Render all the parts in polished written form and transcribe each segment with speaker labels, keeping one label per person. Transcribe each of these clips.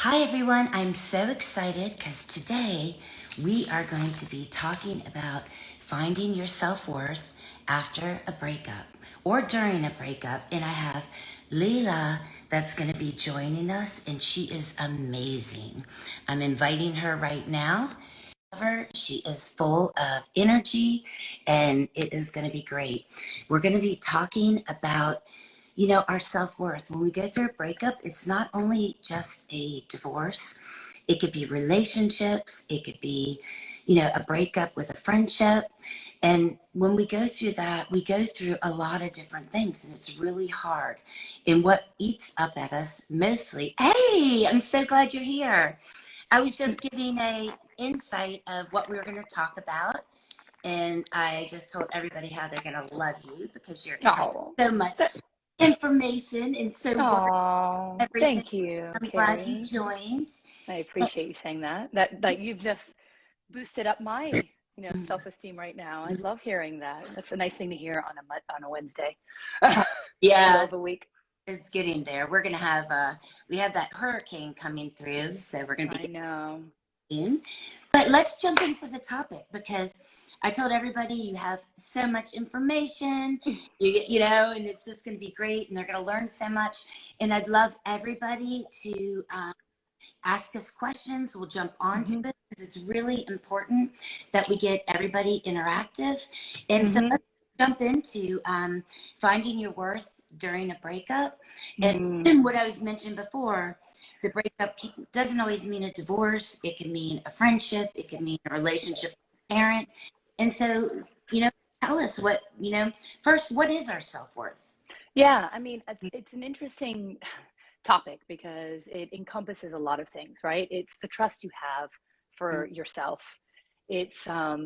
Speaker 1: Hi everyone, I'm so excited because today we are going to be talking about finding your self-worth after a breakup or during a breakup. And I have Laila that's going to be joining us, and she is amazing. I'm inviting her right now. She is full of energy and it is going to be great. We're going to be talking about our self-worth. When we go through a breakup, it's not only just a divorce. It could be relationships. It could be, a breakup with a friendship. And when we go through that, we go through a lot of different things, and it's really hard. And what eats up at us mostly, hey, I'm so glad you're here. I was just giving a insight of what we were going to talk about. And I just told everybody how they're going to love you because you're have
Speaker 2: Oh,
Speaker 1: so much information and so worth everything.
Speaker 2: thank you,
Speaker 1: I'm glad you
Speaker 2: Kerry.
Speaker 1: joined.
Speaker 2: I appreciate you saying that. That you've just boosted up my, self-esteem right now. I love hearing that. That's a nice thing to hear on a Wednesday, middle
Speaker 1: Yeah,
Speaker 2: of the week.
Speaker 1: it's getting there. We're going to have, we have that hurricane coming through, so we're going to be
Speaker 2: I know.
Speaker 1: getting in. But let's jump into the topic because I told everybody you have so much information, and it's just going to be great and they're going to learn so much. And I'd love everybody to ask us questions. We'll jump onto
Speaker 2: hmm
Speaker 1: it because it's really important that we get everybody interactive. And so
Speaker 2: hmm
Speaker 1: let's jump into finding your worth during a breakup. And
Speaker 2: mm
Speaker 1: what I was mentioned before, the breakup doesn't always mean a divorce. It can mean a friendship. It can mean a relationship with a parent. And so, tell us first, what is our self-worth?
Speaker 2: Yeah, I mean, it's an interesting topic because it encompasses a lot of things, right? It's the trust you have for yourself. It's how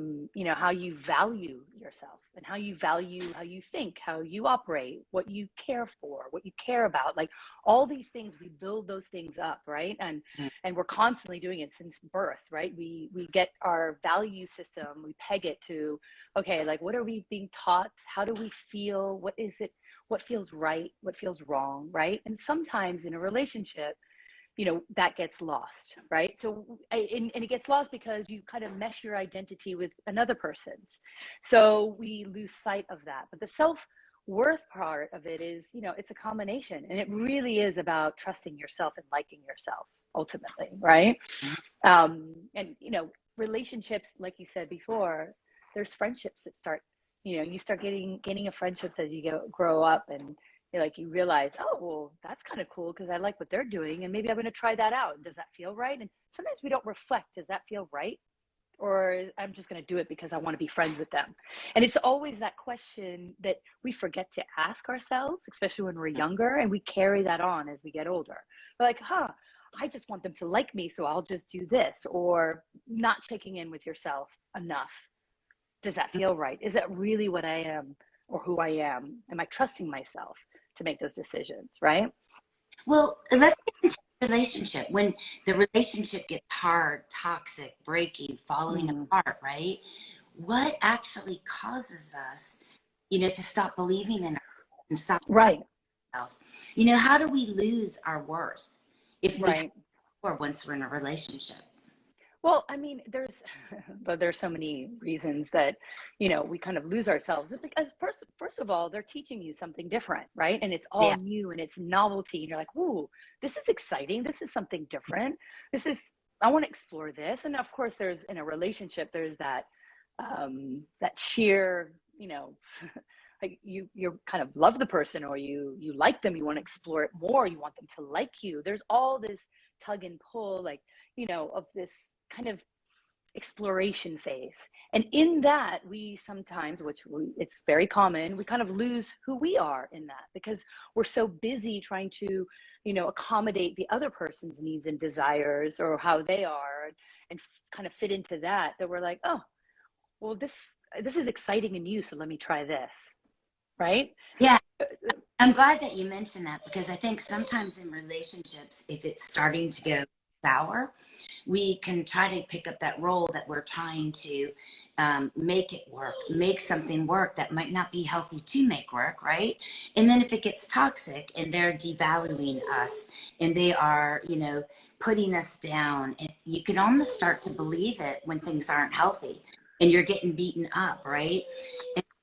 Speaker 2: you value yourself and how you value how you think, how you operate, what you care for, what you care about. Like all these things, we build those things up, right? And we're constantly doing it since birth, right? We get our value system, we peg it to, okay, like what are we being taught? How do we feel? What is it? What feels right, what feels wrong, right? And sometimes in a relationship, that gets lost, right? And it gets lost because you kind of mesh your identity with another person's. So we lose sight of that. But the self-worth part of it is, it's a combination. And it really is about trusting yourself and liking yourself ultimately, right? And relationships, like you said before, there's friendships that start, you start gaining a friendships as you grow up, and you realize, oh well, that's kind of cool because I like what they're doing, and maybe I'm going to try that out. Does that feel right? And sometimes we don't reflect, does that feel right, or I'm just going to do it because I want to be friends with them. And it's always that question that we forget to ask ourselves, especially when we're younger, and we carry that on as we get older. We're like, I just want them to like me, so I'll just do this. Or not checking in with yourself enough. Does that feel right? Is that really what I am or who I am? Am I trusting myself to make those decisions, right?
Speaker 1: Well, let's get into the relationship. When the relationship gets hard, toxic, breaking, falling
Speaker 2: Mm,
Speaker 1: apart, right? What actually causes us, to stop believing in ourselves and stop liking
Speaker 2: right,
Speaker 1: ourselves? How do we lose our worth if we have
Speaker 2: right.
Speaker 1: or once we're in a relationship?
Speaker 2: Well, I mean, but there's so many reasons that, we kind of lose ourselves because first of all, they're teaching you something different, right? And it's all
Speaker 1: Yeah.
Speaker 2: new and it's novelty. And you're like, ooh, this is exciting. This is something different. I want to explore this. And of course, in a relationship, there's that sheer, like you kind of love the person, or you like them, you want to explore it more, you want them to like you. There's all this tug and pull, like, of this kind of exploration phase. And in that, we sometimes, it's very common, we kind of lose who we are in that because we're so busy trying to, accommodate the other person's needs and desires or how they are, and kind of fit into that we're like, oh, well, this is exciting and new, so let me try this, right?
Speaker 1: Yeah. I'm glad that you mentioned that because I think sometimes in relationships, if it's starting to go sour, we can try to pick up that role that we're trying to make it work, make something work that might not be healthy to make work, right? And then if it gets toxic and they're devaluing us and they are, you know, putting us down, and you can almost start to believe it when things aren't healthy and you're getting beaten up, right?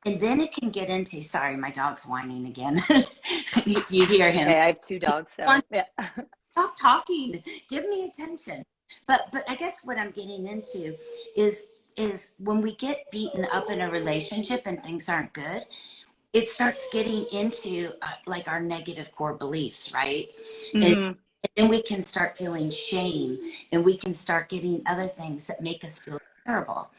Speaker 1: And then it can get into, sorry, my dog's whining again. You hear him.
Speaker 2: Hey, I have 2 dogs, so yeah.
Speaker 1: Stop talking, give me attention. But I guess what I'm getting into is when we get beaten up in a relationship and things aren't good, it starts getting into like our negative core beliefs, right? And then we can start feeling shame, and we can start getting other things that make us feel terrible.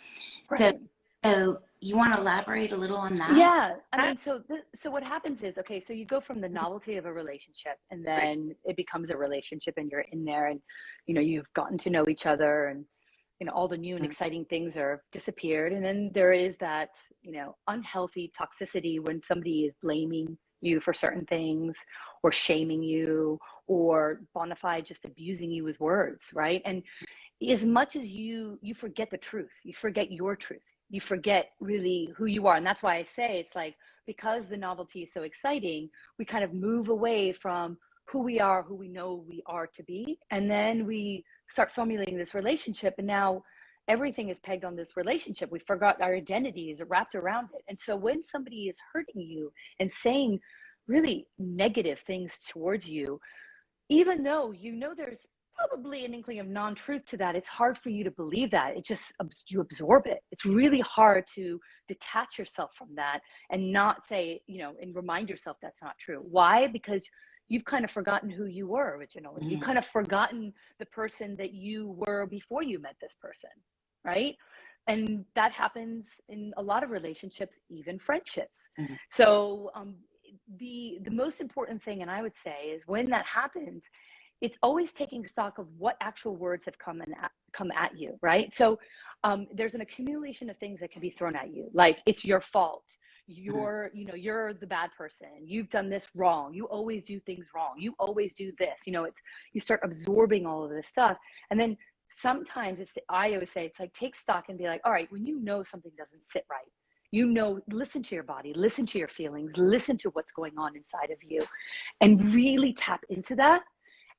Speaker 1: So,
Speaker 2: Right.
Speaker 1: so you want to elaborate a little on that?
Speaker 2: Yeah, I mean, so what happens is, okay, so you go from the novelty of a relationship, and
Speaker 1: Right.
Speaker 2: then it becomes a relationship, and you're in there, and you've gotten to know each other, and all the new and exciting things are disappeared, and then there is that unhealthy toxicity when somebody is blaming you for certain things, or shaming you, or bona fide just abusing you with words, right? And as much as you forget the truth, you forget your truth, you forget really who you are. And that's why I say it's like, because the novelty is so exciting, we kind of move away from who we are, who we know we are to be, and then we start formulating this relationship, and now everything is pegged on this relationship. We forgot our identity is wrapped around it. And so when somebody is hurting you and saying really negative things towards you, even though there's probably an inkling of non-truth to that, it's hard for you to believe that. It just, you absorb it. It's really hard to detach yourself from that and not say, and remind yourself that's not true. Why? Because you've kind of forgotten who you were originally. You've kind of forgotten the person that you were before you met this person, right? And that happens in a lot of relationships, even friendships. So the most important thing, and I would say, is when that happens, it's always taking stock of what actual words have come at you, right? So there's an accumulation of things that can be thrown at you, like it's your fault, you're the bad person, you've done this wrong, you always do things wrong, you always do this. It's, you start absorbing all of this stuff, and then sometimes I always say it's like, take stock and be like, all right, when something doesn't sit right, listen to your body, listen to your feelings, listen to what's going on inside of you, and really tap into that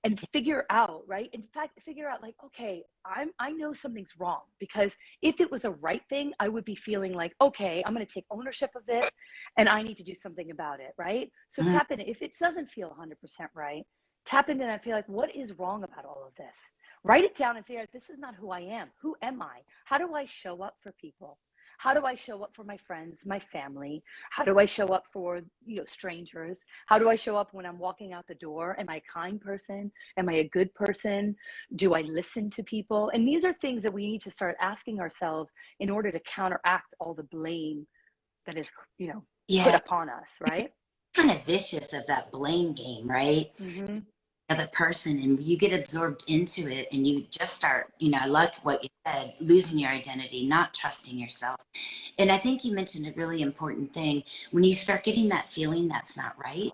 Speaker 2: and figure out, right? In fact, figure out like, okay, I know something's wrong, because if it was a right thing, I would be feeling like, okay, I'm going to take ownership of this and I need to do something about it, right? So tap in. If it doesn't feel 100% right, tap into that and feel like, what is wrong about all of this? Write it down and figure out, this is not who I am. Who am I? How do I show up for people? How do I show up for my friends, my family? How do I show up for strangers? How do I show up when I'm walking out the door? Am I a kind person? Am I a good person? Do I listen to people? And these are things that we need to start asking ourselves in order to counteract all the blame that is put upon us, right?
Speaker 1: Kind of vicious of that blame game, right? Other person, and you get absorbed into it, and you just start, I like what you said, losing your identity, not trusting yourself. And I think you mentioned a really important thing. When you start getting that feeling that's not right,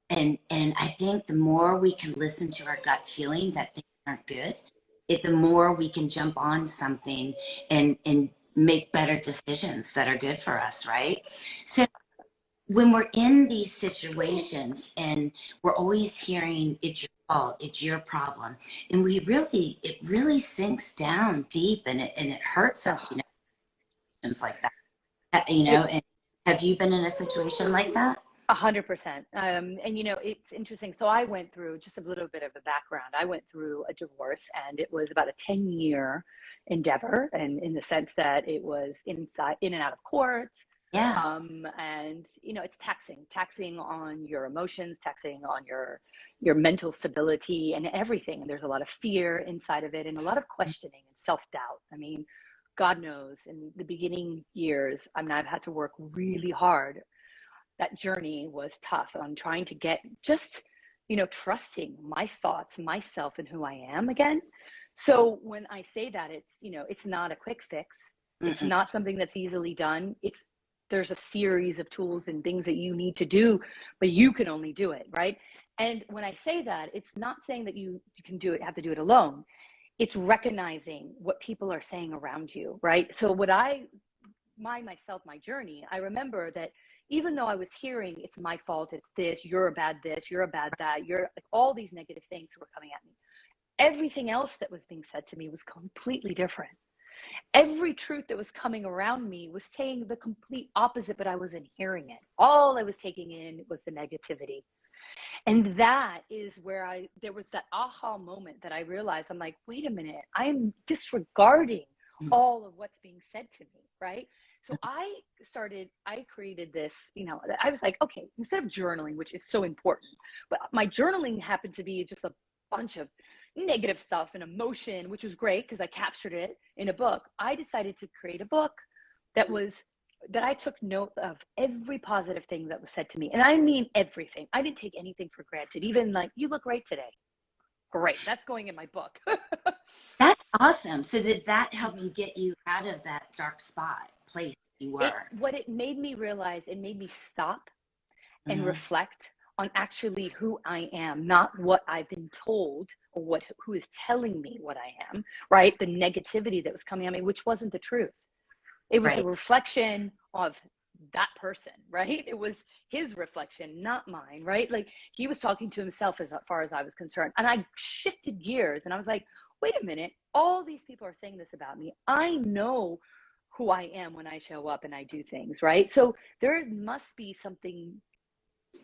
Speaker 1: and I think the more we can listen to our gut feeling that things aren't good, the more we can jump on something and make better decisions that are good for us, right? So when we're in these situations and we're always hearing it's your fault, it's your problem, and it really sinks down deep, and it hurts us, things like that, and have you been in a situation like that?
Speaker 2: 100%. And it's interesting. So I went through, just a little bit of a background, I went through a divorce, and it was about a 10-year endeavor, and in the sense that it was in and out of courts.
Speaker 1: Yeah.
Speaker 2: And it's taxing on your emotions, taxing on your mental stability and everything. And there's a lot of fear inside of it, and a lot of questioning and self-doubt. I mean, God knows, in the beginning years, I've had to work really hard. That journey was tough on trying to get just, trusting my thoughts, myself, and who I am again. So when I say that, it's not a quick fix. It's not something that's easily done. It's there's a series of tools and things that you need to do, but you can only do it, right? And when I say that, it's not saying that you can do it, have to do it alone. It's recognizing what people are saying around you, right? So what my journey, I remember that even though I was hearing it's my fault, it's this, you're a bad this, you're a bad that, you're like, all these negative things were coming at me. Everything else that was being said to me was completely different. Every truth that was coming around me was saying the complete opposite, but I wasn't hearing it. All I was taking in was the negativity. And that is where there was that aha moment that I realized, I'm like, wait a minute, I'm disregarding all of what's being said to me, right? So I created this, I was like, okay, instead of journaling, which is so important, but my journaling happened to be just a bunch of negative stuff and emotion, which was great because I captured it in a book. I decided to create a book that I took note of every positive thing that was said to me. And I mean everything. I didn't take anything for granted. Even like, you look great today. Great. That's going in my book.
Speaker 1: That's awesome. So did that help you get you out of that dark spot place you were?
Speaker 2: What it made me realize, it made me stop and
Speaker 1: Mm-hmm.
Speaker 2: reflect on actually who I am, not what I've been told or who is telling me what I am, right? The negativity that was coming at me, which wasn't the truth. It was
Speaker 1: Right.
Speaker 2: a reflection of that person, right? It was his reflection, not mine, right? Like he was talking to himself as far as I was concerned. And I shifted gears and I was like, wait a minute, all these people are saying this about me. I know who I am when I show up and I do things, right? So there must be something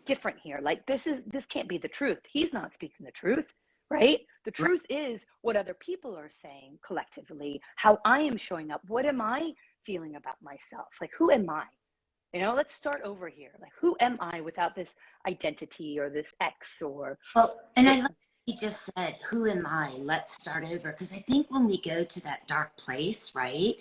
Speaker 2: different here. Like this can't be the truth. He's not speaking the truth, right? The
Speaker 1: Right.
Speaker 2: truth is what other people are saying collectively, how I am showing up. What am I feeling about myself? Like, who am I? Let's start over here. Like, who am I without this identity or this X or
Speaker 1: Well, and I
Speaker 2: this?
Speaker 1: love what you just said, who am I? Let's start over. Because I think when we go to that dark place, right,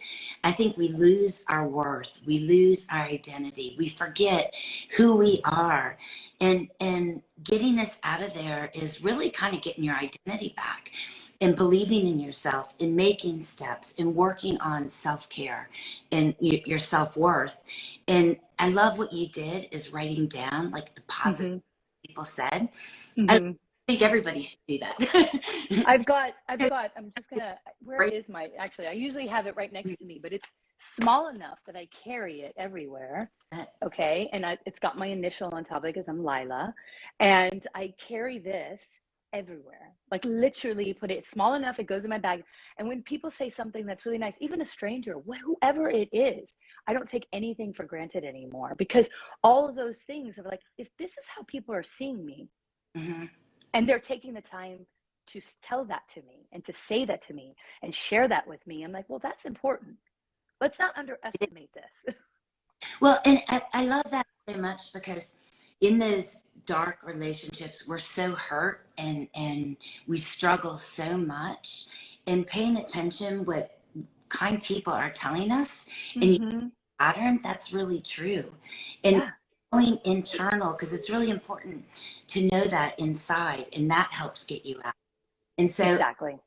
Speaker 1: I think we lose our worth. We lose our identity. We forget who we are. And getting us out of there is really kind of getting your identity back and believing in yourself and making steps and working on self-care and your self-worth. And I love what you did is writing down like the positive
Speaker 2: Mm-hmm.
Speaker 1: people said. I
Speaker 2: Mm-hmm.
Speaker 1: think everybody should do that.
Speaker 2: I'm just gonna, where is actually, I usually have it right next to me, but it's small enough that I carry it everywhere. Okay. And it's got my initial on top of it because I'm Laila. And I carry this everywhere, like literally put it small enough, it goes in my bag. And when people say something that's really nice, even a stranger, whoever it is, I don't take anything for granted anymore because all of those things are like, if this is how people are seeing me,
Speaker 1: Mhm.
Speaker 2: and they're taking the time to tell that to me and to say that to me and share that with me, I'm like, well, that's important. Let's not underestimate this.
Speaker 1: Well, and I love that so much because in those dark relationships, we're so hurt and we struggle so much. And paying attention what kind people are telling us and you
Speaker 2: Mm-hmm.
Speaker 1: pattern, that's really true. And
Speaker 2: Yeah,
Speaker 1: going internal, because it's really important to know that inside, and that helps get you out. And so
Speaker 2: exactly.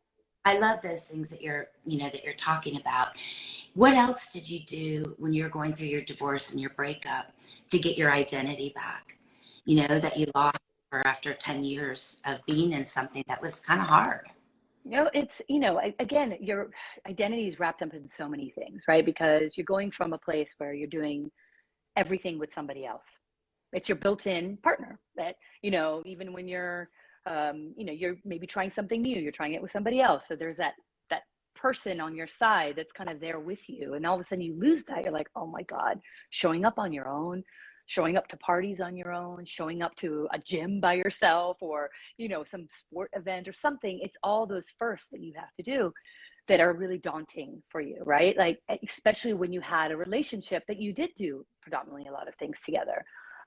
Speaker 1: I love those things that you're talking about. What else did you do when you're going through your divorce and your breakup to get your identity back? That you lost for after 10 years of being in something that was kind of hard.
Speaker 2: It's, again, your identity is wrapped up in so many things, right? Because you're going from a place where you're doing everything with somebody else. It's your built-in partner that, even when you're maybe trying something new, you're trying it with somebody else. So there's that person on your side that's kind of there with you. And all of a sudden you lose that. You're like, oh my God, showing up on your own, showing up to parties on your own, showing up to a gym by yourself or, some sport event or something. It's all those firsts that you have to do that are really daunting for you, right? Like, especially when you had a relationship that you did do predominantly a lot of things together.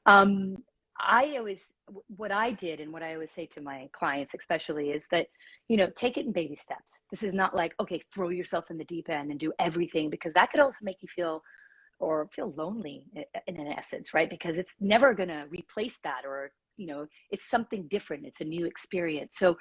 Speaker 2: Um, what I did and what I always say to my clients, especially, is that, take it in baby steps. This is not like, okay, throw yourself in the deep end and do everything, because that could also make you feel lonely in an essence, right? Because it's never going to replace that, or, it's something different. It's a new experience. So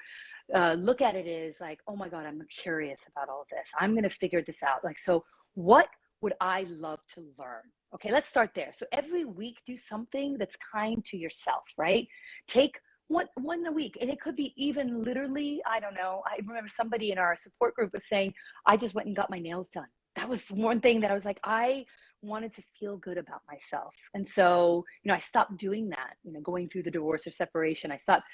Speaker 2: look at it as like, oh my God, I'm curious about all of this. I'm going to figure this out. Like, so what would I love to learn? Okay, let's start there. So every week, do something that's kind to yourself, right? Take one a week, and it could be even literally, I don't know. I remember somebody in our support group was saying, I just went and got my nails done. That was one thing that I was like, I wanted to feel good about myself. And so, I stopped doing that, going through the divorce or separation. I stopped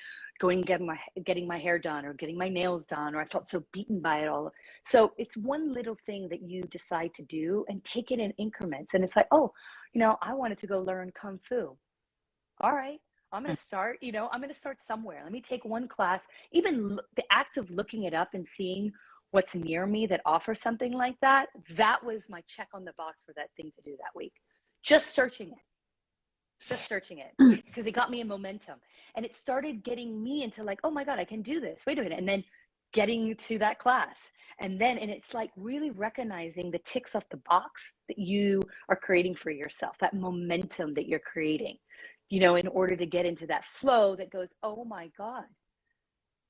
Speaker 2: going and getting my hair done or getting my nails done, or I felt so beaten by it all. So it's one little thing that you decide to do and take it in increments. And it's like, oh, I wanted to go learn Kung Fu. All right, I'm going to start, I'm going to start somewhere. Let me take one class. Even the act of looking it up and seeing what's near me that offers something like that, that was my check on the box for that thing to do that week. Just searching it because it got me in momentum, and it started getting me into like, oh my God, I can do this. Wait a minute. And then getting to that class. And it's like really recognizing the ticks off the box that you are creating for yourself, that momentum that you're creating, in order to get into that flow that goes, oh my God,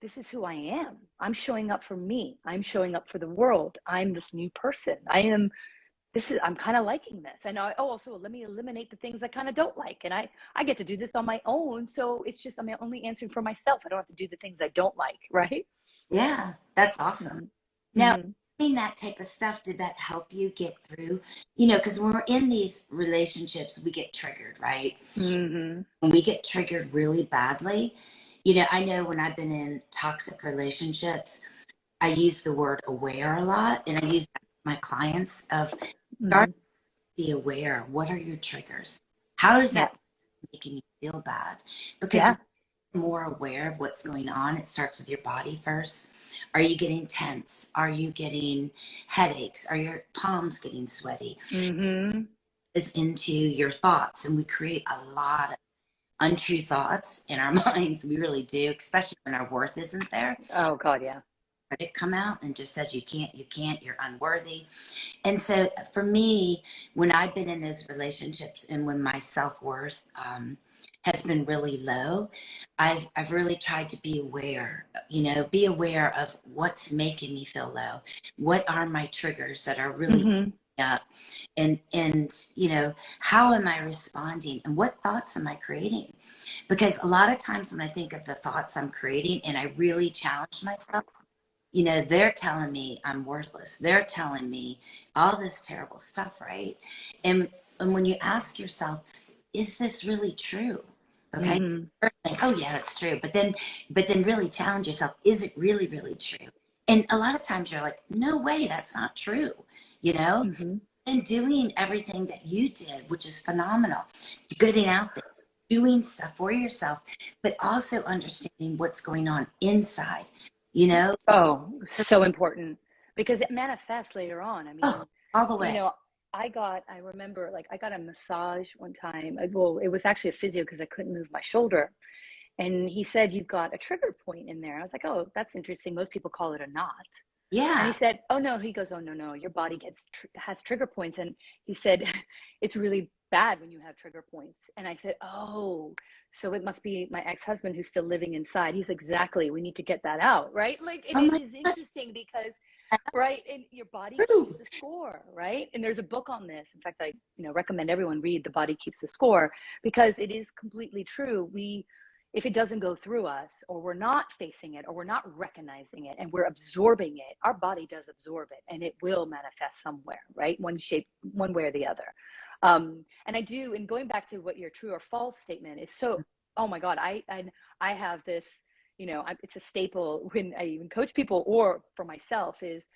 Speaker 2: this is who I am. I'm showing up for me. I'm showing up for the world. I'm this new person. I'm kind of liking this. And also let me eliminate the things I kind of don't like. And I get to do this on my own. So it's just, I'm only answering for myself. I don't have to do the things I don't like. Right.
Speaker 1: Yeah, that's awesome.
Speaker 2: Mm-hmm.
Speaker 1: Now, doing that type of stuff, did that help you get through? Because when we're in these relationships, we get triggered, right?
Speaker 2: Mm-hmm.
Speaker 1: When we get triggered really badly, I know when I've been in toxic relationships, I use the word aware a lot, and I use that with my clients of start to be aware. What are your triggers? How is that making you feel bad? Because more aware of what's going on. It starts with your body first. Are you getting tense? Are you getting headaches? Are your palms getting sweaty?
Speaker 2: Mm-hmm.
Speaker 1: Is into your thoughts, and we create a lot of untrue thoughts in our minds. We really do, especially when our worth isn't there.
Speaker 2: Oh God, yeah.
Speaker 1: It come out and just says you can't, you're unworthy. And so for me, when I've been in those relationships and when my self-worth has been really low, I've really tried to be aware, be aware of what's making me feel low. What are my triggers that are really up? And how am I responding, and what thoughts am I creating? Because a lot of times when I think of the thoughts I'm creating and I really challenge myself, they're telling me I'm worthless. They're telling me all this terrible stuff, right? And when you ask yourself, is this really true? Okay. First thing, oh yeah, that's true. But then really challenge yourself, is it really, really true? And a lot of times you're like, no way, that's not true. And doing everything that you did, which is phenomenal, getting out there, doing stuff for yourself, but also understanding what's going on inside.
Speaker 2: Oh, so important, because it manifests later on. I mean,
Speaker 1: all the way.
Speaker 2: I remember like I got a massage one time. Well, it was actually a physio because I couldn't move my shoulder. And he said, you've got a trigger point in there. I was like, oh, that's interesting. Most people call it a knot.
Speaker 1: Yeah.
Speaker 2: And he said, oh no, he goes, oh no, your body has trigger points. And he said, it's really bad when you have trigger points. And I said, oh, so it must be my ex-husband who's still living inside. He's exactly, we need to get that out, right? Like it is interesting because, right, and your body keeps the score, right? And there's a book on this. In fact, I recommend everyone read The Body Keeps the Score, because it is completely true. If it doesn't go through us, or we're not facing it, or we're not recognizing it, and we're absorbing it, our body does absorb it, and it will manifest somewhere, right? One shape, one way or the other. And I do, and going back to what your true or false statement is, so, oh my God, I have this, it's a staple when I even coach people, or for myself, is,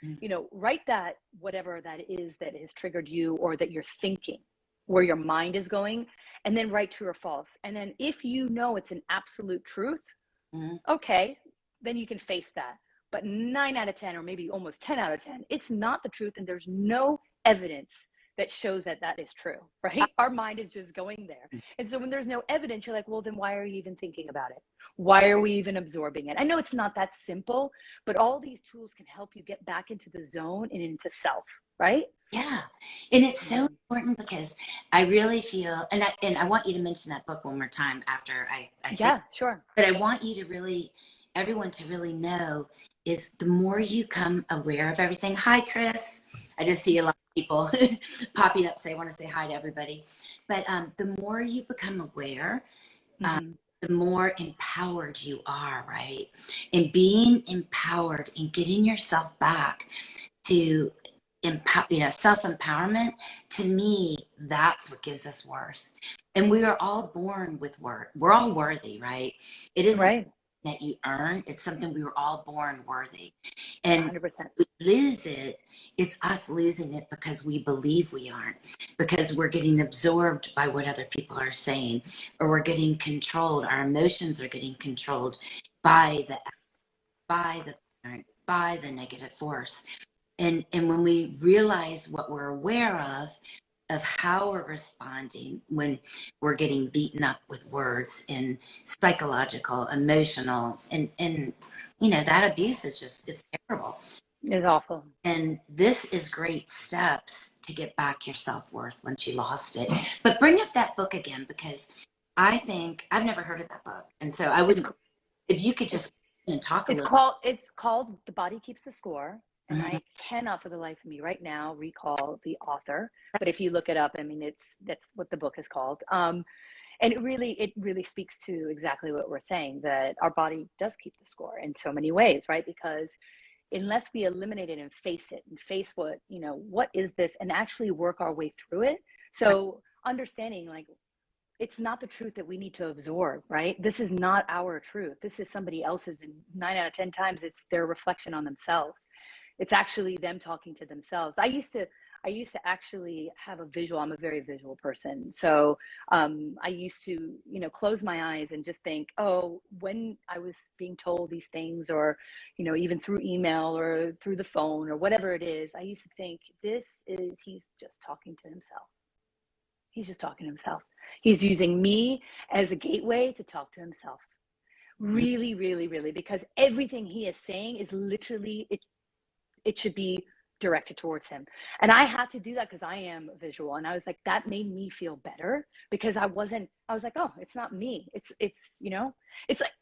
Speaker 2: write that, whatever that is that has triggered you, or that you're thinking, where your mind is going, and then write true or false. And then if it's an absolute truth, okay, then you can face that. But 9 out of 10, or maybe almost 10 out of 10, it's not the truth, and there's no evidence that shows that is true, right? Our mind is just going there. And so when there's no evidence, you're like, well, then why are you even thinking about it? Why are we even absorbing it? I know it's not that simple, but all these tools can help you get back into the zone and into self, right?
Speaker 1: Yeah. And it's so important, because I really feel, and I want you to mention that book one more time after I say,
Speaker 2: yeah, sure.
Speaker 1: But I want you to everyone to really know, is the more you come aware of everything. Hi, Chris. I just see a lot people popping up, say, I want to say hi to everybody. But the more you become aware,
Speaker 2: Mm-hmm.
Speaker 1: the more empowered you are, right? And being empowered and getting yourself back to self-empowerment, to me, that's what gives us worth. And we are all born with worth. We're all worthy, right? It isn't
Speaker 2: Right.
Speaker 1: that you earn, it's something we were all born worthy. And
Speaker 2: 100%.
Speaker 1: we lose it, it's us losing it because we believe we aren't, because we're getting absorbed by what other people are saying, or we're getting controlled. Our emotions are getting controlled by the parent, by the negative force. And when we realize what we're aware of how we're responding when we're getting beaten up with words and psychological, emotional, and that abuse is just, it's terrible.
Speaker 2: It's awful.
Speaker 1: And this is great steps to get back your self-worth once you lost it. But bring up that book again, because I think I've never heard of that book. And so I
Speaker 2: It's
Speaker 1: would, if you could
Speaker 2: it's
Speaker 1: just talk a
Speaker 2: it's
Speaker 1: little.
Speaker 2: called The Body Keeps the Score. And
Speaker 1: Mhm.
Speaker 2: I cannot for the life of me right now recall the author. But if you look it up, I mean, that's what the book is called. And it really speaks to exactly what we're saying, that our body does keep the score in so many ways, right? Because unless we eliminate it and face it and face what is this, and actually work our way through it. So understanding, like, it's not the truth that we need to absorb, right? This is not our truth. This is somebody else's, and 9 out of 10 times it's their reflection on themselves. It's actually them talking to themselves. I used to actually have a visual. I'm a very visual person. So I used to, close my eyes and just think, oh, when I was being told these things, or, even through email or through the phone or whatever it is, I used to think, he's just talking to himself. He's just talking to himself. He's using me as a gateway to talk to himself. Really, really, really, because everything he is saying is literally, it should be directed towards him. And I had to do that because I am visual. And I was like, that made me feel better, because I was like, oh, it's not me. It's like,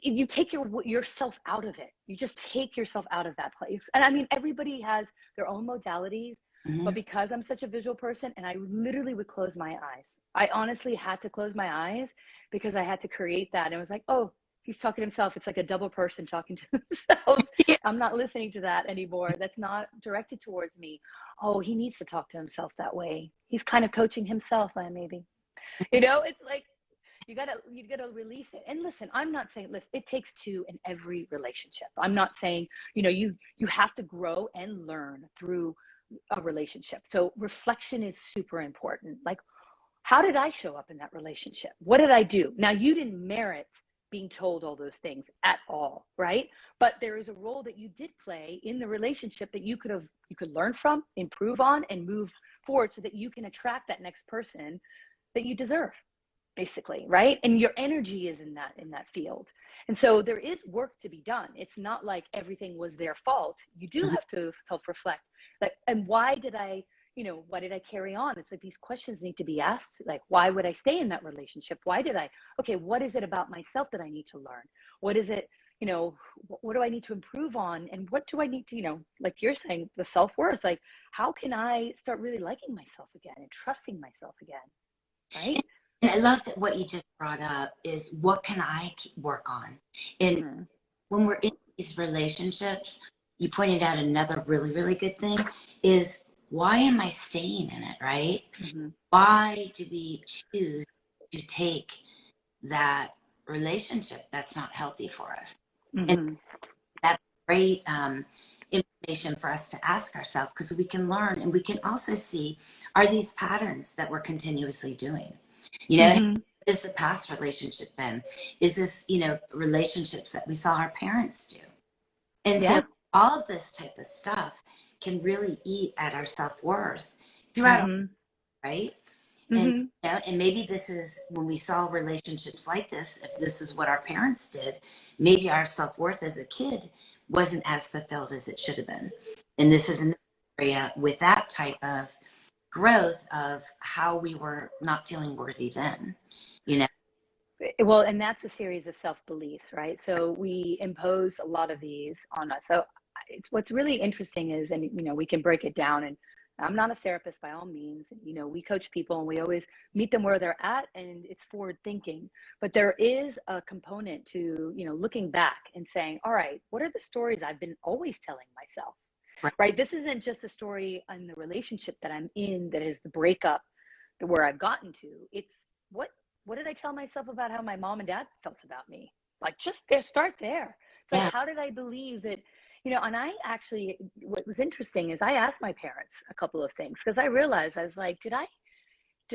Speaker 2: you take yourself out of it. You just take yourself out of that place. And I mean, everybody has their own modalities, but
Speaker 1: Mhm.
Speaker 2: because I'm such a visual person, and I literally would close my eyes. I honestly had to close my eyes because I had to create that. And it was like, oh, he's talking to himself. It's like a double person talking to themselves. I'm not listening to that anymore. That's not directed towards me. Oh, he needs to talk to himself that way. He's kind of coaching himself, maybe. It's like you gotta release it. And listen, I'm not saying, listen, it takes two in every relationship. I'm not saying, you have to grow and learn through a relationship. So reflection is super important. Like, how did I show up in that relationship? What did I do? Now, you didn't merit being told all those things at all, right? But there is a role that you did play in the relationship that you could learn from, improve on, and move forward, so that you can attract that next person that you deserve, basically, right? And your energy is in that field. And so there is work to be done. It's not like everything was their fault. You do
Speaker 1: Mhm.
Speaker 2: have to self-reflect, like, and why did I carry on? It's like, these questions need to be asked. Like, why would I stay in that relationship? Okay, what is it about myself that I need to learn? What is it, what do I need to improve on? And what do I need to, like you're saying, the self-worth, like, how can I start really liking myself again and trusting myself again, right?
Speaker 1: And I love that what you just brought up is, what can I work on? And
Speaker 2: Mm-hmm.
Speaker 1: when we're in these relationships, you pointed out another really, really good thing is, why am I staying in it, right?
Speaker 2: Mm-hmm.
Speaker 1: Why do we choose to take that relationship that's not healthy for us? And
Speaker 2: Mm-hmm.
Speaker 1: that's great information for us to ask ourselves, because we can learn, and we can also see, are these patterns that we're continuously doing?
Speaker 2: Mm-hmm.
Speaker 1: Is the past relationship been? Is this, relationships that we saw our parents do? And so
Speaker 2: Yeah.
Speaker 1: all of this type of stuff can really eat at our self-worth throughout our,
Speaker 2: Mm-hmm.
Speaker 1: right? And
Speaker 2: Mm-hmm.
Speaker 1: and maybe this is when we saw relationships like this, if this is what our parents did, maybe our self-worth as a kid wasn't as fulfilled as it should have been. And this is an area with that type of growth of how we were not feeling worthy then, you know.
Speaker 2: Well, and that's a series of self-beliefs, right? So we impose a lot of these on us. So what's really interesting is, and we can break it down and I'm not a therapist by all means. You know, we coach people and we always meet them where they're at, and it's forward thinking. But there is a component to, you know, looking back and saying, all right, what are the stories I've been always telling myself? Right? This isn't just a story in the relationship that I'm in that is the breakup where I've gotten to. It's what did I tell myself about how my mom and dad felt about me? Like, just there, start there. It's like,
Speaker 1: Yeah.
Speaker 2: how did I believe that, you know? And I actually, what was interesting is I asked my parents a couple of things, because I realized, I was like, did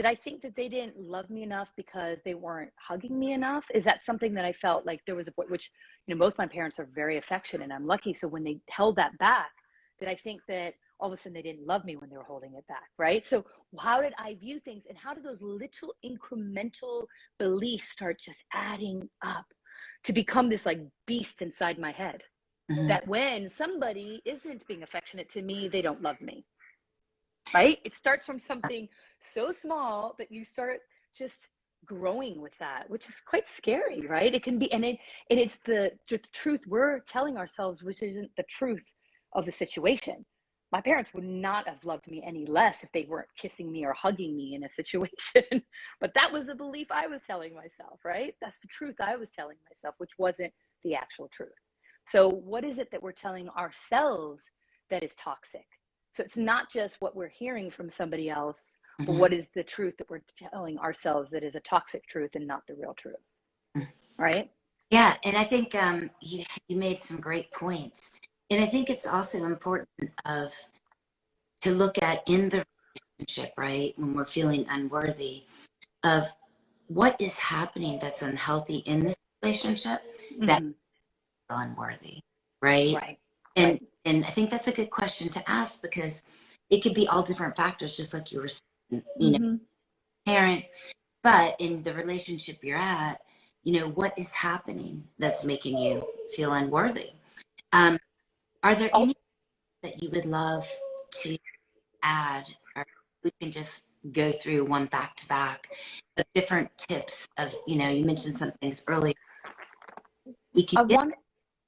Speaker 2: I think that they didn't love me enough because they weren't hugging me enough? Is that something that I felt like there was a point, which, you know, both my parents are very affectionate and I'm lucky. So when they held that back, did I think that all of a sudden they didn't love me when they were holding it back? Right. So how did I view things, and how did those little incremental beliefs start just adding up to become this like beast inside my head?
Speaker 1: Mm-hmm.
Speaker 2: That when somebody isn't being affectionate to me, they don't love me. Right? It starts from something so small that you start just growing with that, which is quite scary, right? It can be, and it's the truth we're telling ourselves, which isn't the truth of the situation. My parents would not have loved me any less if they weren't kissing me or hugging me in a situation. But that was the belief I was telling myself, right? That's the truth I was telling myself, which wasn't the actual truth. So what is it that we're telling ourselves that is toxic? So it's not just what we're hearing from somebody else, but
Speaker 1: Mm-hmm.
Speaker 2: what is the truth that we're telling ourselves that is a toxic truth and not the real truth, right?
Speaker 1: Yeah, and I think you made some great points, and I think it's also important of to look at in the relationship, right, when we're feeling unworthy, of what is happening that's unhealthy in this relationship that
Speaker 2: Mm-hmm.
Speaker 1: unworthy, right?
Speaker 2: Right,
Speaker 1: And
Speaker 2: right.
Speaker 1: and I think that's a good question to ask, because it could be all different factors, just like you were saying, you know,
Speaker 2: Mm-hmm.
Speaker 1: parent, but in the relationship you're at, you know, what is happening that's making you feel unworthy? Um, are there
Speaker 2: Oh,
Speaker 1: any that you would love to add, or we can just go through one back to back of different tips of, you know, you mentioned some things earlier we could
Speaker 2: I
Speaker 1: get
Speaker 2: want,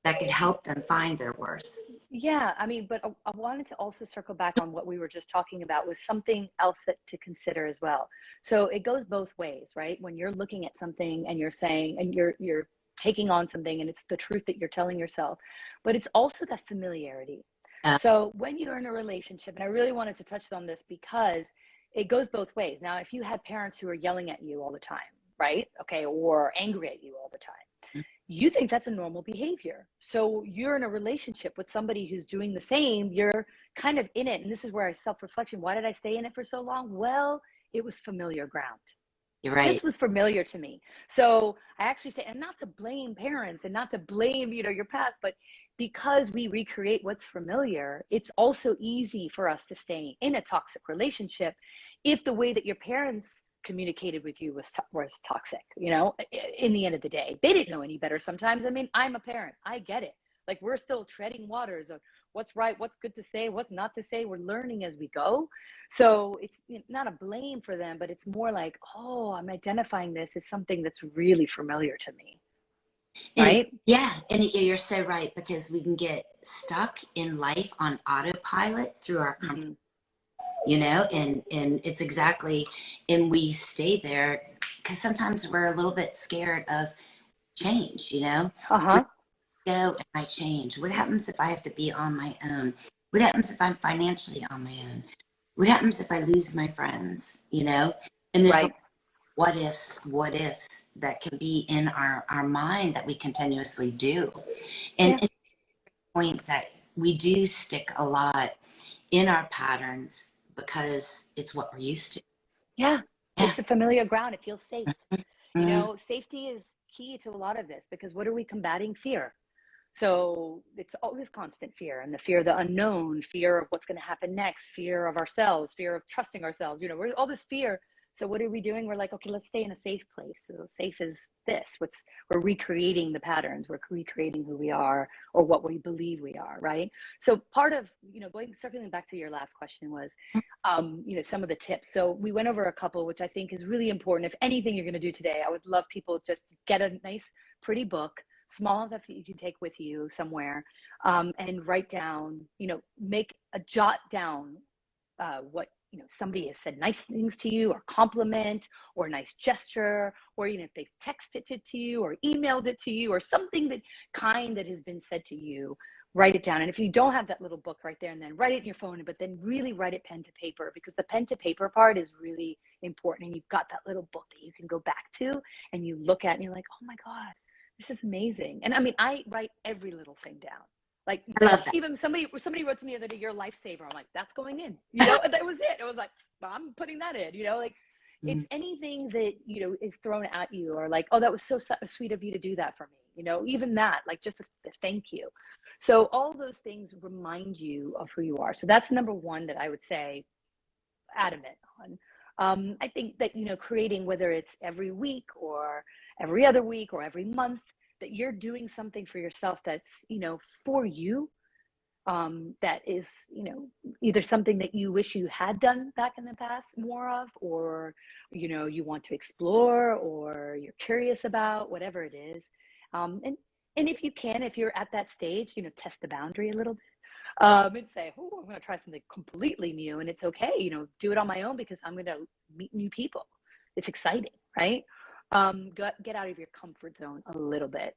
Speaker 1: that could help them find their worth.
Speaker 2: yeah, I mean, but I wanted to also circle back on what we were just talking about with something else that to consider as well. So it goes both ways, right? When you're looking at something and you're saying, and you're taking on something and it's the truth that you're telling yourself, but it's also that familiarity.
Speaker 1: Uh,
Speaker 2: So when you're in a relationship, and I really wanted to touch on this because it goes both ways. Now, if you had parents who are yelling at you all the time, right? Okay, or angry at you all the time, you think that's a normal behavior. So you're in a relationship with somebody who's doing the same. You're kind of in it. And this is where I self-reflection. Why did I stay in it for so long? Well, it was familiar ground.
Speaker 1: you're right.
Speaker 2: This was familiar to me. So I actually say, and not to blame parents and not to blame, you know, your past, but because we recreate what's familiar, it's also easy for us to stay in a toxic relationship if the way that your parents communicated with you was toxic. You know, in the end of the day, they didn't know any better sometimes. I mean, I'm a parent, I get it. Like, we're still treading waters of what's right, what's good to say, what's not to say. We're learning as we go. So it's not a blame for them, but it's more like, oh, I'm identifying this as something that's really familiar to me,
Speaker 1: And
Speaker 2: right?
Speaker 1: yeah, and you're so right, because we can get stuck in life on autopilot through our comfort,
Speaker 2: Mm-hmm.
Speaker 1: you know, and it's exactly, and we stay there because sometimes we're a little bit scared of change, you know.
Speaker 2: Uh-huh.
Speaker 1: Go and I change? What happens if I have to be on my own? What happens if I'm financially on my own? What happens if I lose my friends? You know, and there's a
Speaker 2: Right.
Speaker 1: what ifs that can be in our mind that we continuously do. And
Speaker 2: Yeah.
Speaker 1: it's the point that we do stick a lot in our patterns because it's what we're used to.
Speaker 2: Yeah.
Speaker 1: Yeah.
Speaker 2: It's a familiar ground. It feels safe. You
Speaker 1: Mm-hmm.
Speaker 2: know, safety is key to a lot of this because what are we combating? Fear. So it's always constant fear, and the fear of the unknown, fear of what's going to happen next, fear of ourselves, fear of trusting ourselves. You know, we're all this fear. So what are we doing? We're like, okay, let's stay in a safe place. So safe is this. We're recreating the patterns. We're recreating who we are or what we believe we are, right? So part of, you know, circling back to your last question was, you know, some of the tips. So we went over a couple, which I think is really important. If anything you're going to do today, I would love people just get a nice, pretty book, small enough that you can take with you somewhere, and write down, you know, make a jot down what, somebody has said nice things to you, or compliment, or a nice gesture, or even if they've texted it to you or emailed it to you, or something that has been said to you. Write it down. And if you don't have that little book right there and then, write it in your phone, but then really write it pen to paper, because the pen to paper part is really important. And you've got that little book that you can go back to and you look at and you're like, oh my God, this is amazing. And I mean, I write every little thing down. Like,
Speaker 1: I love that.
Speaker 2: even somebody wrote to me the other day, "You're a lifesaver." I'm like, that's going in, that was it. It was like, well, I'm putting that in, like, it's anything that, is thrown at you, or like, oh, that was so sweet of you to do that for me. Even that, like, just a thank you. So all those things remind you of who you are. So that's number one that I would say adamant on. I think that, creating, whether it's every week or every other week or every month, that you're doing something for yourself that's, for you, that is, either something that you wish you had done back in the past more of, or, you want to explore, or you're curious about, whatever it is. And if you can, if you're at that stage, test the boundary a little bit, and say, oh, I'm going to try something completely new. And it's okay, do it on my own, because I'm going to meet new people. It's exciting, right? Get out of your comfort zone a little bit.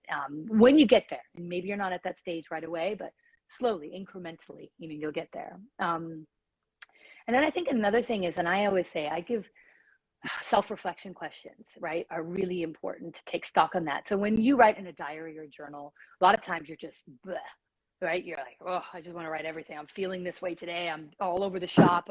Speaker 2: When you get there, and maybe you're not at that stage right away, but slowly, incrementally, you'll get there. And then I think another thing is, and I always say, I give self-reflection questions, right, are really important to take stock on that. So when you write in a diary or a journal, a lot of times you're just bleh, right? You're like, oh, I just want to write everything. I'm feeling this way today. I'm all over the shop.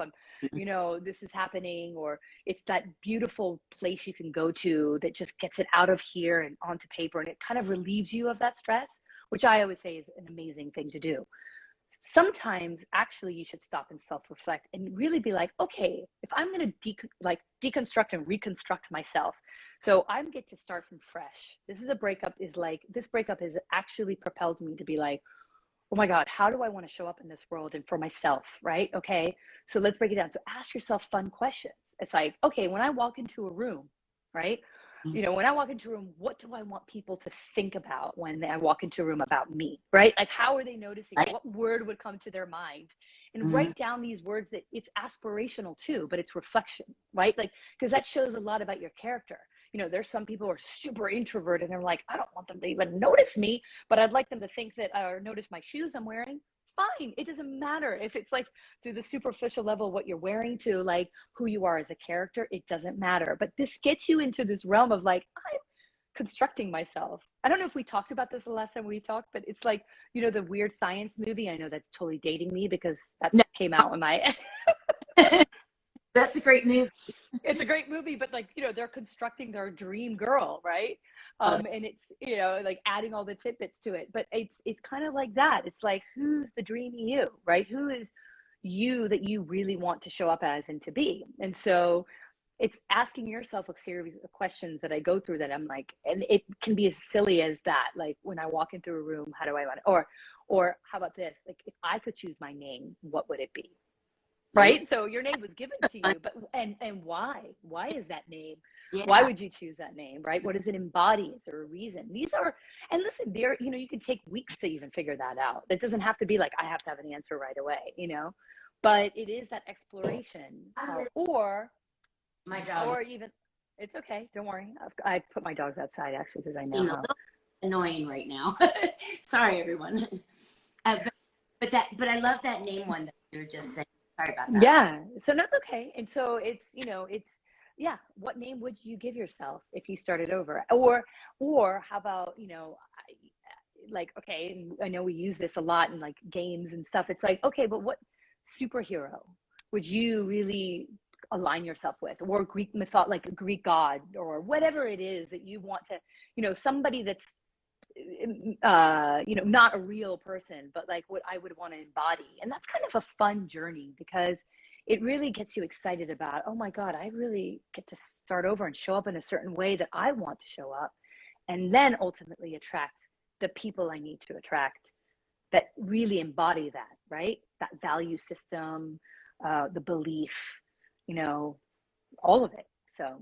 Speaker 2: This is happening. Or it's that beautiful place you can go to that just gets it out of here and onto paper, and it kind of relieves you of that stress, which I always say is an amazing thing to do. Sometimes actually you should stop and self-reflect and really be like, okay, if I'm going to deconstruct and reconstruct myself, so I get to start from fresh. This breakup has actually propelled me to be like, oh my God, how do I want to show up in this world and for myself, right? Okay, so let's break it down. So ask yourself fun questions. It's like, okay, when I walk into a room, right? When I walk into a room, what do I want people to think about when I walk into a room about me, right? Like, how are they noticing?
Speaker 1: Right.
Speaker 2: What word would come to their mind? And
Speaker 1: Mm-hmm.
Speaker 2: write down these words that it's aspirational too, but it's reflection, right? Like, because that shows a lot about your character. There's some people who are super introverted and they're like, I don't want them to even notice me, but I'd like them to think that, or notice my shoes I'm wearing. Fine. It doesn't matter if it's like to the superficial level, what you're wearing, to like who you are as a character. It doesn't matter. But this gets you into this realm of like, I'm constructing myself. I don't know if we talked about this the last time we talked, but it's like, the Weird Science movie. I know that's totally dating me because that came out when my
Speaker 1: That's a great movie.
Speaker 2: It's a great movie, but like, they're constructing their dream girl, right? And it's, like adding all the tidbits to it, but it's kind of like that. It's like, who's the dreamy you, right? Who is you that you really want to show up as and to be? And so it's asking yourself a series of questions that I go through that I'm like, and it can be as silly as that. Like, when I walk into a room, how do I want it? Or how about this? Like, if I could choose my name, what would it be? Right? So your name was given to you, but and why? Why is that name?
Speaker 1: Yeah.
Speaker 2: Why would you choose that name, right? What does it embody? Is there a reason? And listen, you can take weeks to even figure that out. It doesn't have to be like, I have to have an answer right away, but it is that exploration, or
Speaker 1: My dog.
Speaker 2: or even, it's okay. Don't worry. I put my dogs outside actually, because I know how
Speaker 1: annoying right now. Sorry, everyone. But I love that name one that you were just saying. Sorry about that.
Speaker 2: Yeah. So that's okay. And so it's, yeah, what name would you give yourself if you started over? Or how about, like, okay, I know we use this a lot in like games and stuff. It's like, okay, but what superhero would you really align yourself with? Or Greek mythology, like a Greek god, or whatever it is that you want to, somebody that's, not a real person, but like what I would want to embody. And that's kind of a fun journey, because it really gets you excited about, oh my God, I really get to start over and show up in a certain way that I want to show up, and then ultimately attract the people I need to attract that really embody that, right? That value system, the belief, all of it. So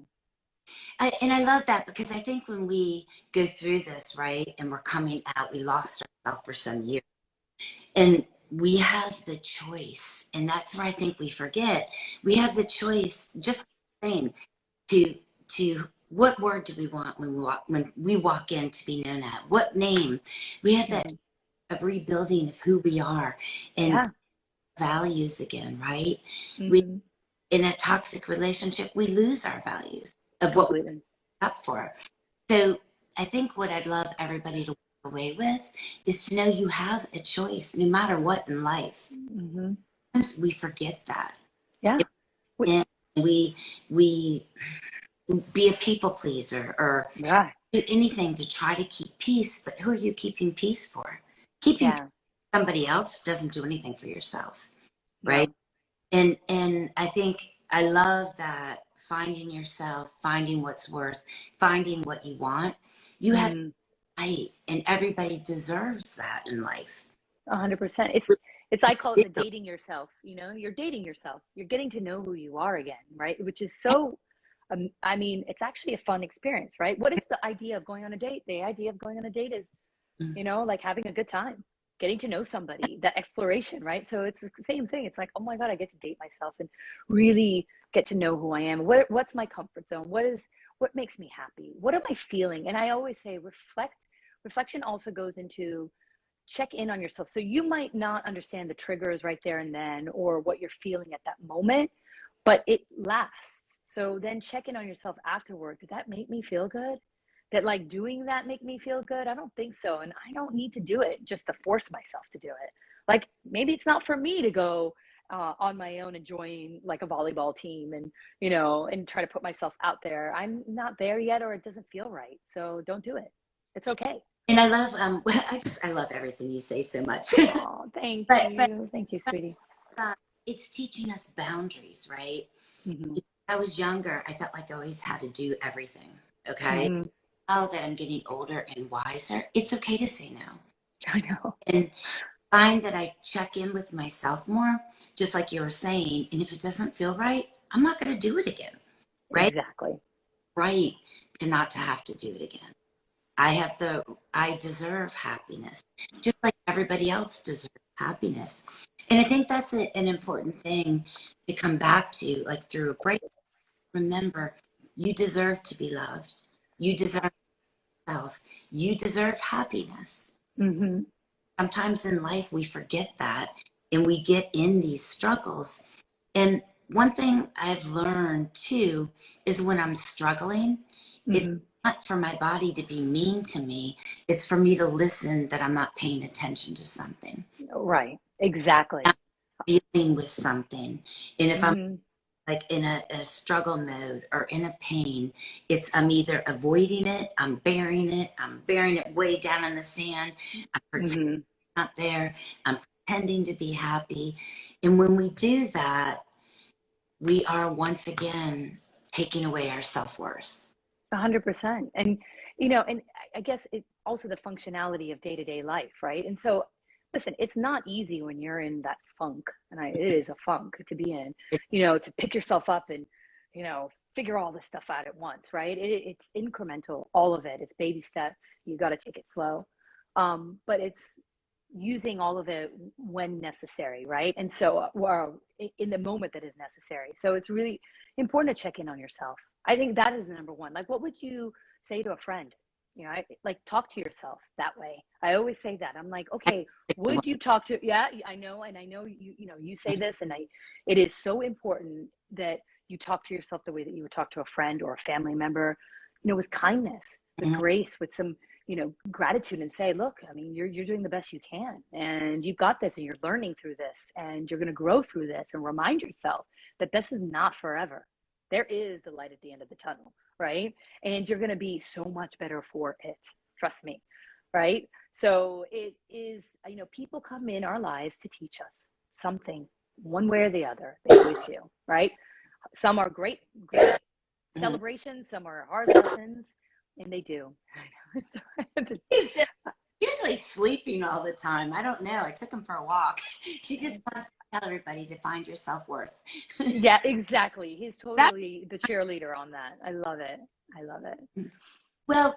Speaker 1: I love that, because I think when we go through this, right, and we're coming out, we lost ourselves for some years. And we have the choice, and that's where I think we forget. We have the choice, just like saying, to what word do we want when we walk in to be known at? What name? We have that of rebuilding of who we are and values again, right? We in a toxic relationship, we lose our values of what we're up for. So I think what I'd love everybody to walk away with is to know you have a choice no matter what in life. Sometimes we forget that.
Speaker 2: Yeah.
Speaker 1: And we be a people pleaser or do anything to try to keep peace, but who are you keeping peace for? Keeping somebody else doesn't do anything for yourself, right? And I think I love that, finding yourself, finding what's worth, finding what you want. You have right, and everybody deserves that in life.
Speaker 2: 100%. It's I call it the dating yourself. You know, you're dating yourself. You're getting to know who you are again, right? Which is so. I mean, it's actually a fun experience, right? What is the idea of going on a date? The idea of going on a date is, you know, like having a good time, getting to know somebody, that exploration, right? So it's the same thing. It's like, oh my God, I get to date myself and really get to know who I am. What's my comfort zone? What makes me happy? What am I feeling? And I always say reflection also goes into check in on yourself. So you might not understand the triggers right there and then, or what you're feeling at that moment, but it lasts. So then check in on yourself afterward. Did that make me feel good? That like doing that make me feel good? I don't think so. And I don't need to do it just to force myself to do it. Like maybe it's not for me to go on my own and join like a volleyball team and, you know, and try to put myself out there. I'm not there yet, or it doesn't feel right. So don't do it. It's okay.
Speaker 1: And I love I love everything you say so much.
Speaker 2: Oh, thank you. Thank you, sweetie.
Speaker 1: It's teaching us boundaries, right? When I was younger, I felt like I always had to do everything. Okay. Now that I'm getting older and wiser, it's okay to say no.
Speaker 2: I know.
Speaker 1: And find that I check in with myself more, just like you were saying. And if it doesn't feel right, I'm not going to do it again. Right?
Speaker 2: Exactly.
Speaker 1: Right. To not to have to do it again. I deserve happiness, just like everybody else deserves happiness. And I think that's an important thing to come back to, like through a break. Remember, you deserve to be loved. You deserve yourself. You deserve happiness. Sometimes in life we forget that and we get in these struggles. And one thing I've learned too is when I'm struggling, it's not for my body to be mean to me. It's for me to listen that I'm not paying attention to something.
Speaker 2: Right. Exactly.
Speaker 1: I'm dealing with something. And if I'm like in a struggle mode or in a pain, I'm either avoiding it, I'm burying it way down in the sand, I'm pretending it's not there, I'm pretending to be happy. And when we do that, we are once again taking away our self-worth.
Speaker 2: 100%. And, you know, and I guess it's also the functionality of day-to-day life, right? And so, listen, it's not easy when you're in that funk, and it is a funk to be in, you know, to pick yourself up and, you know, figure all this stuff out at once, right? It's incremental, all of it. It's baby steps. You got to take it slow. But it's using all of it when necessary, right? And so, in the moment that is necessary. So it's really important to check in on yourself. I think that is the number one. Like, what would you say to a friend? You know, like talk to yourself that way. I always say that. I'm like, okay, would you talk to? Yeah, I know, and I know you know you say this, and it is so important that you talk to yourself the way that you would talk to a friend or a family member, you know, with kindness, with grace, with some, you know, gratitude, and say, look, I mean, you're doing the best you can, and you've got this, and you're learning through this, and you're going to grow through this, and remind yourself that this is not forever. There is the light at the end of the tunnel, right? And you're going to be so much better for it. Trust me, right? So it is, you know, people come in our lives to teach us something, one way or the other. They always do, right? Some are great celebrations, some are hard lessons, and they do.
Speaker 1: He's just usually sleeping all the time. I don't know. I took him for a walk. He just wants to tell everybody to find your self-worth.
Speaker 2: Yeah, exactly. He's totally the cheerleader on that. I love it. I love it.
Speaker 1: Well,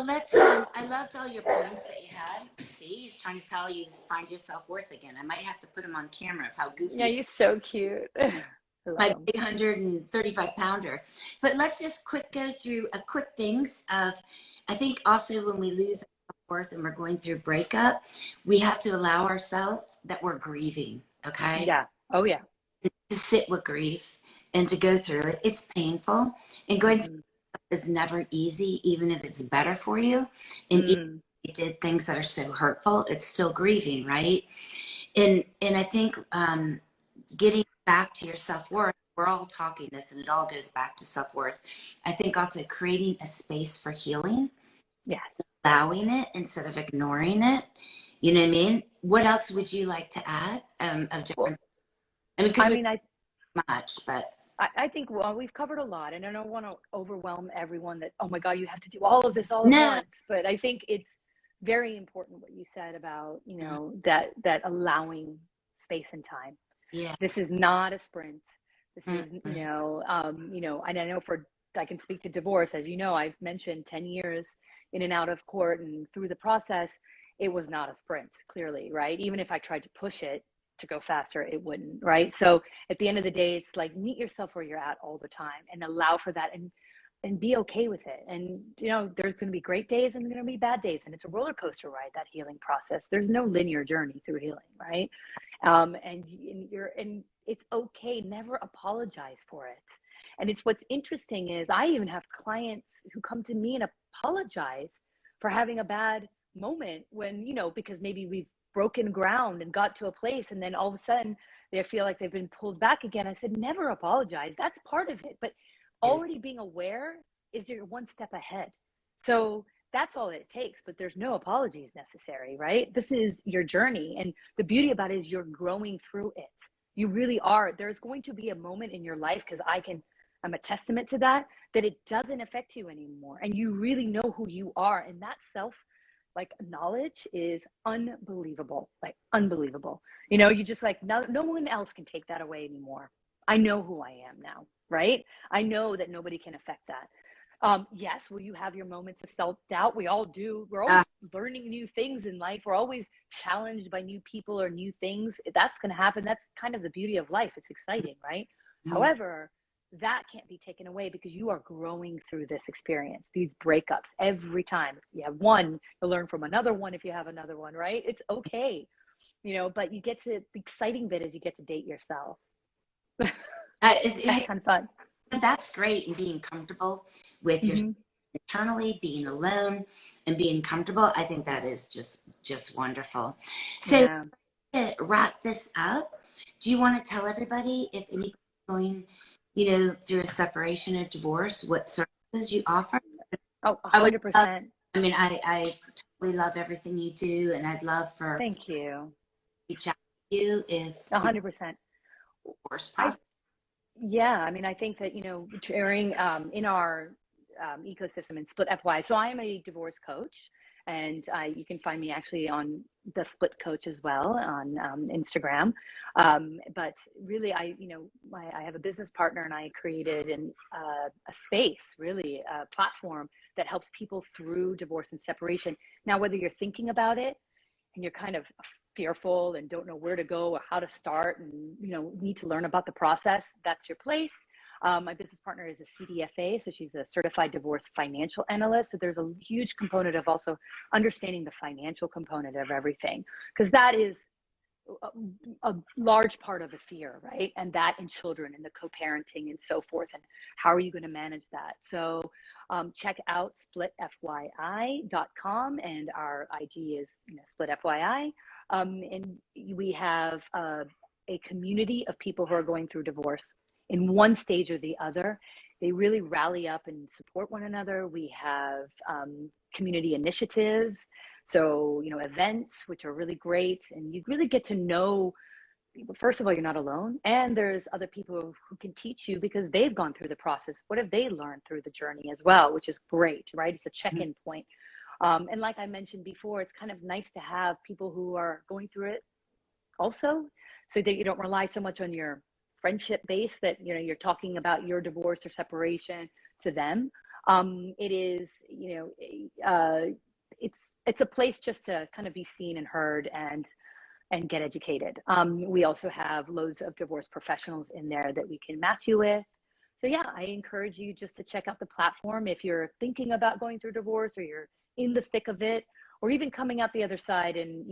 Speaker 1: let's. I loved all your points that you had. See, he's trying to tell you to find your self worth again. I might have to put him on camera of how
Speaker 2: Yeah,
Speaker 1: goofy
Speaker 2: you're so cute. I love
Speaker 1: my
Speaker 2: them.
Speaker 1: big 135-pounder. But let's just go through a quick things of. I think also when we lose our self worth and we're going through breakup, we have to allow ourselves that we're grieving. Okay,
Speaker 2: Yeah. Oh yeah.
Speaker 1: to sit with grief and to go through it. It's painful, and going through
Speaker 2: Hmm.
Speaker 1: it is never easy, even if it's better for you. And even
Speaker 2: Mm.
Speaker 1: if you did things that are so hurtful, it's still grieving, right? And I think getting back to your self-worth, we're all talking this and it all goes back to self-worth. I think also creating a space for healing,
Speaker 2: Yes.
Speaker 1: allowing it instead of ignoring it. You know what I mean? What else would you like to add of
Speaker 2: Well,
Speaker 1: different? I mean, because
Speaker 2: I
Speaker 1: we
Speaker 2: mean,
Speaker 1: much, but
Speaker 2: I think, well, we've covered a lot, and I don't want to overwhelm everyone that, oh my God, you have to do all of this all at
Speaker 1: no.
Speaker 2: once. But I think it's very important what you said about, that allowing space and time. This
Speaker 1: Yes.
Speaker 2: is not a sprint. This is,
Speaker 1: Mm-mm.
Speaker 2: and I know I can speak to divorce, as you know, I've mentioned 10 years in and out of court, and through the process, it was not a sprint, clearly, right? Even if I tried to push it to go faster, it wouldn't, right? So at the end of the day, it's like meet yourself where you're at all the time and allow for that, and be okay with it. And there's going to be great days and going to be bad days, and it's a roller coaster ride, that healing process. There's no linear journey through healing, right? And it's okay. Never apologize for it. And it's what's interesting is I even have clients who come to me and apologize for having a bad moment when, because maybe we've broken ground and got to a place, and then all of a sudden they feel like they've been pulled back again. I said, never apologize. That's part of it. But
Speaker 1: Yes.
Speaker 2: already being aware is you're one step ahead. So that's all it takes, but there's no apologies necessary, right? This is your journey. And the beauty about it is you're growing through it. You really are. There's going to be a moment in your life, because I'm a testament to that, that it doesn't affect you anymore. And you really know who you are. And that self like knowledge is unbelievable, like unbelievable. You just like, no one else can take that away anymore. I know who I am now, right? I know that nobody can affect that. Yes, will you have your moments of self-doubt? We all do. We're
Speaker 1: Uh,
Speaker 2: always learning new things in life. We're always challenged by new people or new things. That's going to happen. That's kind of the beauty of life. It's exciting, right?
Speaker 1: mm,
Speaker 2: However, that can't be taken away, because you are growing through this experience, these breakups. Every time you have one, you'll learn from another one if you have another one, right? It's okay, but the exciting bit is you get to date yourself. That's kind of fun.
Speaker 1: that's great. And being comfortable with your
Speaker 2: Hmm.
Speaker 1: internally, being alone, and being comfortable. I think that is just wonderful. So
Speaker 2: Yeah.
Speaker 1: to wrap this up, do you want to tell everybody if anybody's going, through a separation or divorce, what services you offer?
Speaker 2: Oh,
Speaker 1: I would love,
Speaker 2: 100%.
Speaker 1: I mean, I totally love everything you do, and I'd love for
Speaker 2: Thank you.
Speaker 1: reach out to you if
Speaker 2: 100%.
Speaker 1: divorce
Speaker 2: I
Speaker 1: process.
Speaker 2: Yeah, I mean, I think that, sharing in our ecosystem in Split.fyi. So I am a divorce coach, and you can find me actually on the Split Coach as well on Instagram. But really, I have a business partner, and I created a space, really a platform that helps people through divorce and separation. Now, whether you're thinking about it and you're kind of fearful and don't know where to go or how to start, and need to learn about the process, that's your place. My business partner is a CDFA, so she's a certified divorce financial analyst. So there's a huge component of also understanding the financial component of everything, because that is a large part of the fear, right? And that in children and the co-parenting and so forth. And how are you going to manage that? So check out splitfyi.com, and our IG is splitfyi. And we have a community of people who are going through divorce in one stage or the other. They really rally up and support one another. We have community initiatives, so events, which are really great, and you really get to know people. First of all, you're not alone, and there's other people who can teach you because they've gone through the process. What have they learned through the journey as well, which is great, right? It's a check-in point. And like I mentioned before, it's kind of nice to have people who are going through it also, so that you don't rely so much on your friendship base, that you're talking about your divorce or separation to them. It is, it's a place just to kind of be seen and heard and get educated. We also have loads of divorce professionals in there that we can match you with. So yeah, I encourage you just to check out the platform if you're thinking about going through divorce, or you're in the thick of it, or even coming out the other side and,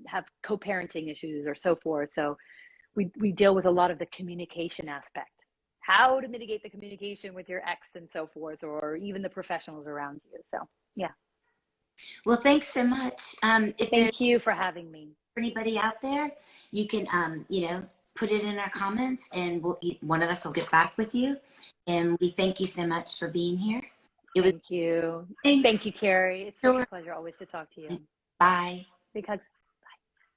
Speaker 2: have co-parenting issues or so forth. So we deal with a lot of the communication aspect, how to mitigate the communication with your ex and so forth, or even the professionals around you. So yeah.
Speaker 1: Well, thanks so much. If there's
Speaker 2: Thank you for having me.
Speaker 1: anybody out there, you can, put it in our comments, and one of us will get back with you. And we thank you so much for being here.
Speaker 2: Thank you.
Speaker 1: Thanks.
Speaker 2: Thank you, Kerry. It's such a pleasure always to talk to you.
Speaker 1: Bye.
Speaker 2: Big hugs.